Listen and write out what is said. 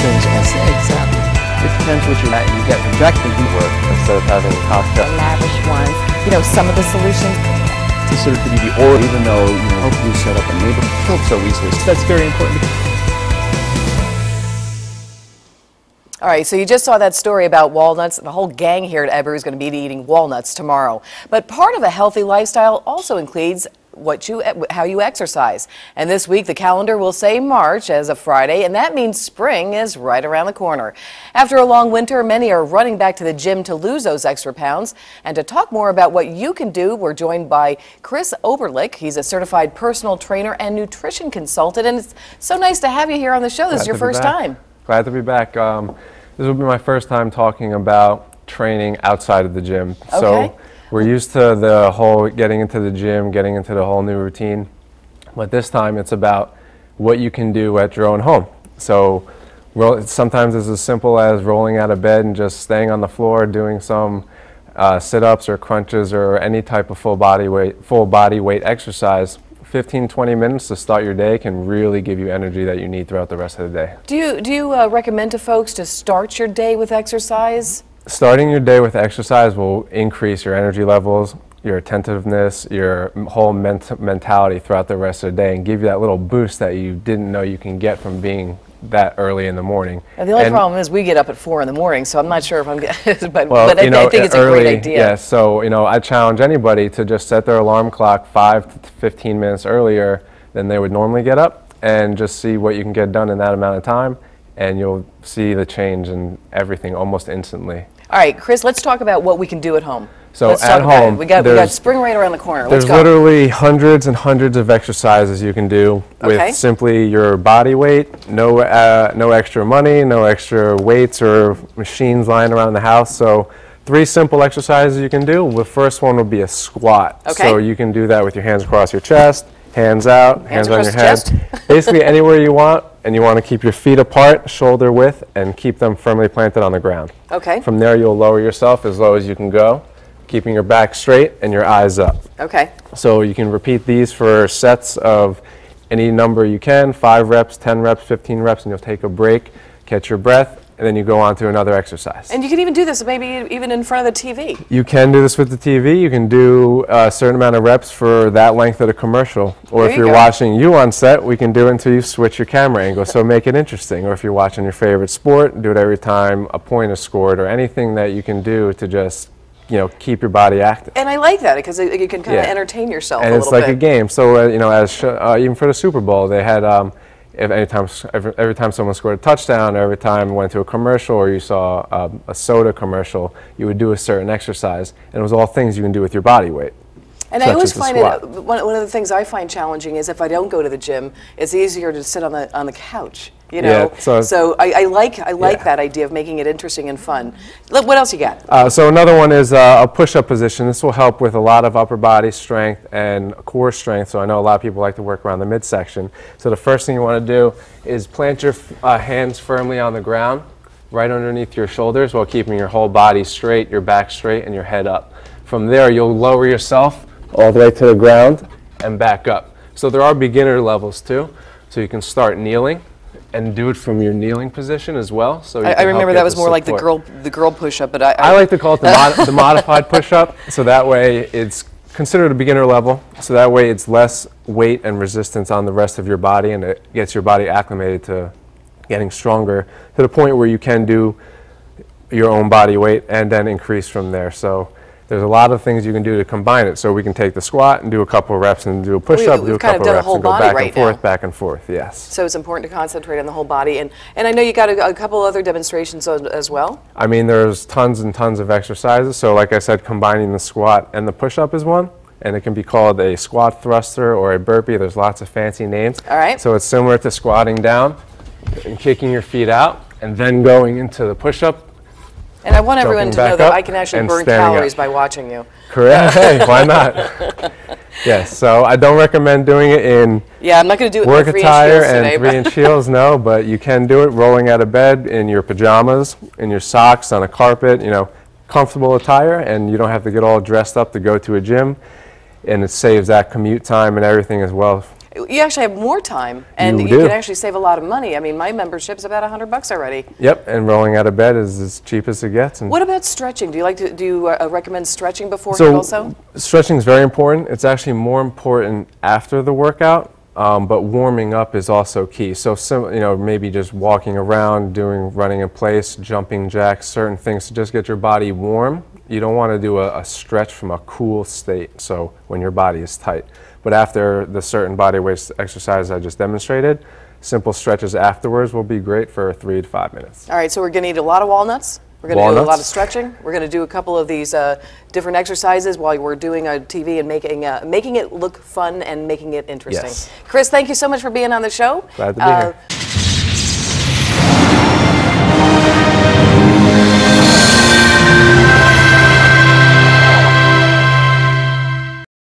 things all say. Exactly. It depends what you're at. You get rejected. You work instead of having cocktail. Lavish ones. You know, some of the solutions. Considered to be the or, even though, you know, hopefully set up a neighborhood killed so easily. So that's very important. All right, so you just saw that story about walnuts. The whole gang here at Ebru is going to be eating walnuts tomorrow. But part of a healthy lifestyle also includes how you exercise. And this week, the calendar will say March as of Friday, and that means spring is right around the corner. After a long winter, many are running back to the gym to lose those extra pounds. And to talk more about what you can do, we're joined by Chris Obertlik. He's a certified personal trainer and nutrition consultant, and it's so nice to have you here on the show. This is your first time. Glad to be back. This will be my first time talking about training outside of the gym. Okay. So we're used to the whole getting into the gym, getting into the whole new routine. But this time it's about what you can do at your own home. So sometimes it's as simple as rolling out of bed and just staying on the floor, doing some sit-ups or crunches or any type of full body weight exercise. 15-20 minutes to start your day can really give you energy that you need throughout the rest of the day. Do you recommend to folks to start your day with exercise? Starting your day with exercise will increase your energy levels, your attentiveness, your whole mentality throughout the rest of the day, and give you that little boost that you didn't know you can get from being that early in the morning. And the only problem is we get up at 4 in the morning, so I'm not sure if I'm but I think it's early, a great idea. Yeah, so I challenge anybody to just set their alarm clock 5 to 15 minutes earlier than they would normally get up, and just see what you can get done in that amount of time, and you'll see the change in everything almost instantly. All right, Chris, let's talk about what we can do at home. So at home, we got spring right around the corner. There's literally hundreds and hundreds of exercises you can do with simply your body weight, no extra money, no extra weights or machines lying around the house. So 3 simple exercises you can do. The first one would be a squat. Okay. So you can do that with your hands across your chest, hands out, hands on your head. Basically anywhere you want, and you want to keep your feet apart, shoulder width, and keep them firmly planted on the ground. Okay. From there you'll lower yourself as low as you can go, keeping your back straight and your eyes up. Okay. So you can repeat these for sets of any number you can, 5 reps, 10 reps, 15 reps, and you'll take a break, catch your breath, and then you go on to another exercise. And you can even do this maybe even in front of the TV. You can do this with the TV. You can do a certain amount of reps for that length of the commercial. Or if you're watching you on set, we can do it until you switch your camera angle, so make it interesting. Or if you're watching your favorite sport, do it every time a point is scored, or anything that you can do to just keep your body active. And I like that because you can kind of entertain yourself and a little bit. And it's like a game. So even for the Super Bowl, they had every time someone scored a touchdown, or every time you went to a commercial, or you saw a soda commercial, you would do a certain exercise, and it was all things you can do with your body weight. And I always find one of the things I find challenging is if I don't go to the gym, it's easier to sit on the couch. Yeah, so I like that idea of making it interesting and fun. Look, what else you got? So another one is a push-up position. This will help with a lot of upper body strength and core strength. So I know a lot of people like to work around the midsection. So the first thing you want to do is plant your hands firmly on the ground, right underneath your shoulders, while keeping your whole body straight, your back straight, and your head up. From there, you'll lower yourself all the way to the ground and back up. So there are beginner levels too. So you can start kneeling and do it from your kneeling position as well. So I remember that was more like the girl push-up, but I like to call it the modified push-up. So that way it's considered a beginner level. So that way it's less weight and resistance on the rest of your body, and it gets your body acclimated to getting stronger to the point where you can do your own body weight and then increase from there. So there's a lot of things you can do to combine it. So we can take the squat and do a couple of reps and do a push-up, do a couple of reps and go back and forth, yes. So it's important to concentrate on the whole body. And I know you got a couple other demonstrations as well? I mean, there's tons and tons of exercises. So like I said, combining the squat and the push-up is one. And it can be called a squat thruster or a burpee. There's lots of fancy names. All right. So it's similar to squatting down and kicking your feet out and then going into the push-up. And I want everyone to know that I can actually burn calories by watching you. Correct. Hey, why not? Yes. So I don't recommend doing it in I'm not going to do it work in attire and 3-inch heels. No, but you can do it rolling out of bed in your pajamas, in your socks, on a carpet. Comfortable attire, and you don't have to get all dressed up to go to a gym. And it saves that commute time and everything as well. You actually have more time, and You you do. can actually save a lot of money. I mean, my membership's about $100 already. Yep, and rolling out of bed is as cheap as it gets. And What about stretching? Do you recommend stretching beforehand also? stretching is very important. It's actually more important after the workout, but warming up is also key. So, maybe just walking around, running in place, jumping jacks, certain things to just get your body warm. You don't want to do a stretch from a cool state, so when your body is tight. But after the certain body weight exercise I just demonstrated, simple stretches afterwards will be great for 3 to 5 minutes. All right, so we're going to eat a lot of walnuts. We're going to do a lot of stretching. We're going to do a couple of these different exercises while we're doing a TV and making it look fun and making it interesting. Yes. Chris, thank you so much for being on the show. Glad to be here.